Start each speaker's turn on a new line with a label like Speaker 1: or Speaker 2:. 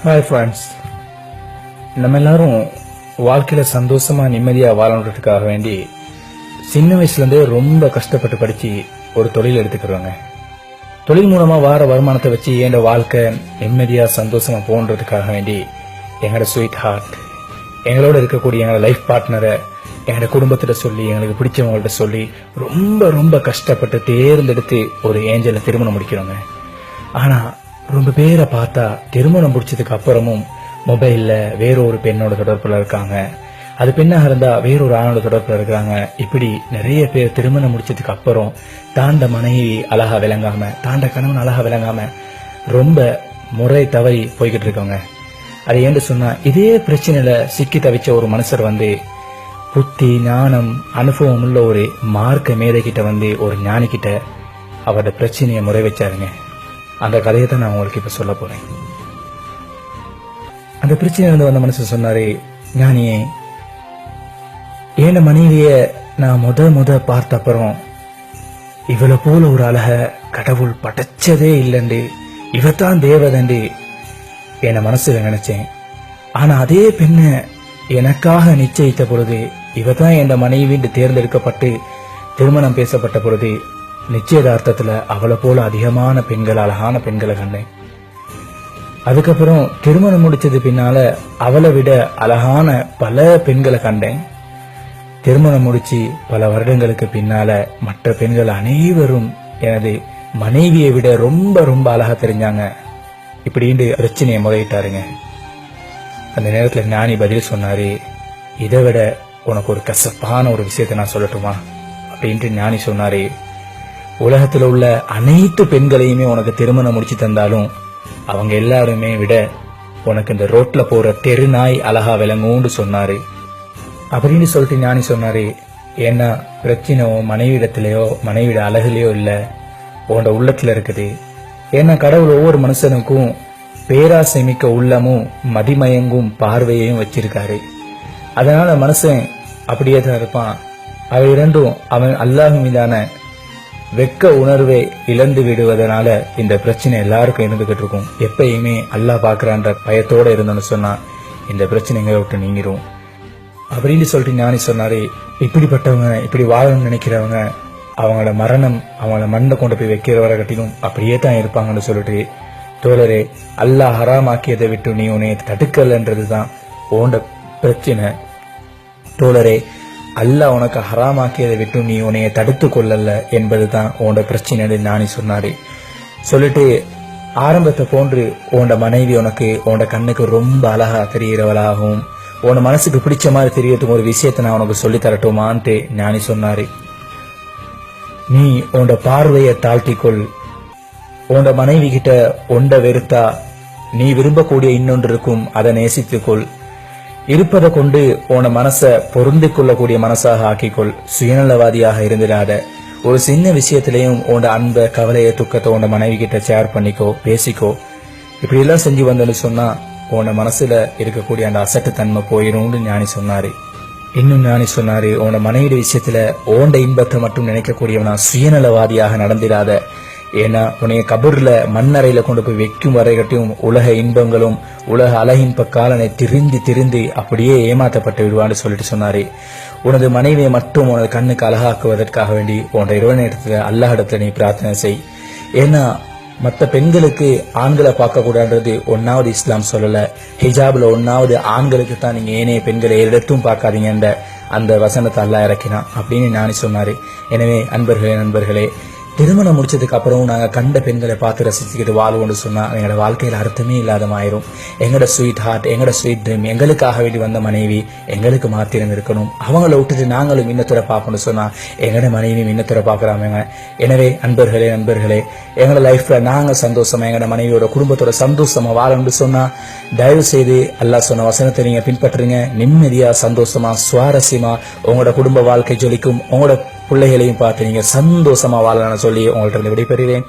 Speaker 1: Hi friends, நம்ம எல்லாரும் வாழ்க்கையில் சந்தோஷமாக நிம்மதியாக வாழணுன்றதுக்காக வேண்டி சின்ன வயசுலேருந்தே ரொம்ப கஷ்டப்பட்டு படித்து ஒரு தொழில் எடுத்துக்கிறோங்க. தொழில் மூலமாக வார வருமானத்தை வச்சு என் வாழ்க்கை நிம்மதியாக சந்தோஷமாக போன்றதுக்காக வேண்டி எங்களோட ஸ்வீட் ஹார்ட், எங்களோட இருக்கக்கூடிய எங்களோட லைஃப் பார்ட்னரை எங்களோட குடும்பத்திட்ட சொல்லி, எங்களுக்கு பிடிச்சவங்கள்ட்ட சொல்லி ரொம்ப ரொம்ப கஷ்டப்பட்டு தேர்ந்தெடுத்து ஒரு ஏஞ்சலை திருமணம் முடிக்கிறோங்க. ஆனால் ரொம்ப பேரை பார்த்தா திருமணம் முடிச்சதுக்கு அப்புறமும் மொபைல்ல வேறொரு பெண்ணோட தொடர்புல இருக்காங்க, அது பெண்ணாக இருந்தா வேறொரு ஆணோட தொடர்புல இருக்காங்க. இப்படி நிறைய பேர் திருமணம் முடிச்சதுக்கு அப்புறம் தாண்ட மனைவி அழகா விளங்காம, தாண்ட கணவன் அழகா விளங்காம ரொம்ப முறை தவறி போய்கிட்டு இருக்காங்க. அது ஏன்னு சொன்னா, இதே பிரச்சனையில சிக்கி தவிச்ச ஒரு மனுஷர் புத்தி ஞானம் அனுபவம் உள்ள ஒரு மார்க்க மேதைகிட்ட ஒரு ஞானிக்கிட்ட அவரோட பிரச்சனையை முறை வச்சாருங்க. அந்த கதையை தான் நான் உங்களுக்கு இப்ப சொல்ல போறேன். அந்த பிரச்சனை வந்த மனுஷன் சொன்னாரு, ஞானியே, ஏன மனைவிய நான் முத பார்த்த அப்புறம் இவளை போல ஒரு அழக கடவுள் படைச்சதே இல்லைண்டு, இவத்தான் தேவதண்டு என மனசுல நினைச்சேன். ஆனா அதே பெண்ண எனக்காக நிச்சயித்த பொழுது, இவதான் என் மனைவின்னு தேர்ந்தெடுக்கப்பட்டு திருமணம் பேசப்பட்ட பொழுது நிச்சயதார்த்தத்துல அவளை போல அதிகமான பெண்கள், அழகான பெண்களை கண்டேன். அதுக்கப்புறம் திருமணம் முடிச்சது பின்னால அவளை விட அழகான பல பெண்களை கண்டேன். திருமணம் முடிச்சு பல வருடங்களுக்கு பின்னால மற்ற பெண்கள் அனைவரும் எனது மனைவியை விட ரொம்ப ரொம்ப அழகா தெரிஞ்சாங்க. இப்படின்னு பிரச்சனையை முறையிட்டாருங்க. அந்த நேரத்துல ஞானி பதில் சொன்னாரு, இதை விட உனக்கு ஒரு கசப்பான ஒரு விஷயத்தை நான் சொல்லட்டுமா அப்படின்ட்டு ஞானி சொன்னாரு, உலகத்துல உள்ள அனைத்து பெண்களையுமே உனக்கு திருமணம் முடிச்சு தந்தாலும் அவங்க எல்லாருமே விட உனக்கு இந்த ரோட்ல போற தெரு நாய் அழகா விளங்கும்னு சொன்னாரு. அப்படின்னு சொல்லிட்டு ஞானி சொன்னாரு, ஏன்னா பிரச்சனை மனைவிடத்திலேயோ மனைவிட அழகுலயோ இல்ல, உன்னோட உள்ளத்துல இருக்குது. ஏன்னா கடவுள் ஒவ்வொரு மனுஷனுக்கும் பேராசை மிக்க உள்ளமும் மதிமயங்கும் பார்வையையும் வச்சிருக்காரு. அதனால மனுஷன் அப்படியே தான் இருப்பான். அவை இரண்டும் அவன் அல்லாஹ் மீதான வெக்க உணர்வை இழந்து விடுவதனால இந்த பிரச்சனை எல்லாருக்கும் இருந்துகிட்டு இருக்கும். எப்பயுமே அல்லாஹ் பாக்குறான்ற பயத்தோட இருந்தோன்னு சொன்னா இந்த பிரச்சனைங்களை விட்டு நீங்கிரும் அப்படின்னு சொல்லிட்டு ஞானி சொன்னாரு, இப்படிப்பட்டவங்க, இப்படி வாழணும்னு நினைக்கிறவங்க அவங்களோட மரணம் அவங்கள மண்ணை கொண்டு போய் வைக்கிறவரை கட்டிலும் அப்படியே தான் இருப்பாங்கன்னு சொல்லிட்டு, தோழரே, அல்லாஹ் ஹராமாக்கியதை விட்டு நீ உன்னை தடுக்கலன்றதுதான் உன்னோட பிரச்சனை. தோழரே, அல்லாஹ் உனக்கு ஹராமாக்கியதை விட்டு நீ உன்னைய தடுத்து கொள்ளல என்பதுதான் உன்னோட பிரச்சனை ஞானி சொன்னாரு. சொல்லிட்டு, ஆரம்பத்தை போன்று உன்னோட மனைவி உனக்கு உன்னோட கண்ணுக்கு ரொம்ப அழகா தெரிகிறவளாகவும் உன்னோட மனசுக்கு பிடிச்ச மாதிரி தெரியறதுக்கு ஒரு விஷயத்தை நான் உனக்கு சொல்லி தரட்டுமான்ட்டு ஞானி சொன்னாரு. நீ உன்னோட பார்வையை தாழ்த்திக்கொள். உன்னோட மனைவி கிட்ட ஒன்றை வெறுத்தா நீ விரும்பக்கூடிய இன்னொன்று இருக்கும், அதை நேசித்துக்கொள். இருப்பதை கொண்டு உன மனச பொருந்து கொள்ளக்கூடிய மனசாக ஆக்கிக்கொள். சுயநலவாதியாக இருந்திடாத. ஒரு சின்ன விஷயத்திலையும் உன்னோட அன்பை, கவலையை, துக்கத்தை உன்னோட மனைவி கிட்ட ஷேர் பண்ணிக்கோ, பேசிக்கோ. இப்படி எல்லாம் செஞ்சு வந்தேன்னு சொன்னா உன்னோட மனசுல இருக்கக்கூடிய அந்த அசட்டு தன்மை போயிடும்னு ஞானி சொன்னாரு. இன்னும் ஞானி சொன்னாரு, உன்னோட மனைவி விஷயத்துல உன்னோட இன்பத்தை மட்டும் நினைக்கக்கூடியவனா சுயநலவாதியாக நடந்திடாத. ஏன்னா உன்னைய கபூர்ல மண்ணறையில கொண்டு போய் வைக்கும் வரைகட்டும் உலக இன்பங்களும் உலக அழகின்ப காலனை திரிந்து அப்படியே ஏமாற்றப்பட்டு விடுவான்னு சொல்லிட்டு சொன்னாரு. உனது மனைவியை மட்டும் உனது கண்ணுக்கு அழகாக்குவதற்காக வேண்டி உன்னோட இரவு நேரத்துல அல்லாஹ் இடத்துல நீ பிரார்த்தனை செய். ஏன்னா மற்ற பெண்களுக்கு ஆண்களை பார்க்க கூடாதுன்றது ஒன்னாவது இஸ்லாம் சொல்லல. ஹிஜாப்ல ஒன்னாவது ஆண்களுக்கு தான் நீங்க ஏனைய பெண்களை எடுத்தும் பார்க்காதீங்க அந்த வசனத்தை அல்லாஹ் இறக்கினான் அப்படின்னு ஞானி சொன்னாரு. எனவே நண்பர்களே, திருமணம் முடிச்சதுக்கு அப்புறம் நாங்க கண்ட பெண்களை பார்த்து ரசிச்சுக்கிட்டு வாழ்வோம்னு சொன்னா எங்களோட வாழ்க்கையில அர்த்தமே இல்லாதமாயிரும். எங்களோட ஸ்வீட் ஹார்ட், எங்களோட ஸ்வீட் ட்ரீம், எங்களுக்காக வேண்டி வந்த மனைவி எங்களுக்கு மாத்திரம் இருக்கணும். அவங்கள விட்டுட்டு நாங்களும் இன்னத்துறை பார்க்கணும்னு சொன்னா எங்களோட மனைவியும் இன்னத்துறை பார்க்கறாங்க. எனவே நண்பர்களே, எங்களோட லைஃப்ல நாங்க சந்தோஷமா, எங்களோட மனைவியோட குடும்பத்தோட சந்தோஷமா வாழணும்னு சொன்னா தயவு செய்து அல்லாஹ் சொன்ன வசனத்தை நீங்க பின்பற்றுங்க. நிம்மதியா, சந்தோஷமா, சுவாரஸ்யமா உங்களோட குடும்ப வாழ்க்கை ஜொலிக்கும். உங்களோட பிள்ளைகளையும் பார்த்து நீங்க சந்தோஷமா வாழலாம்னு சொல்லி உங்கள்கிட்ட விடைபெறுகிறேன்.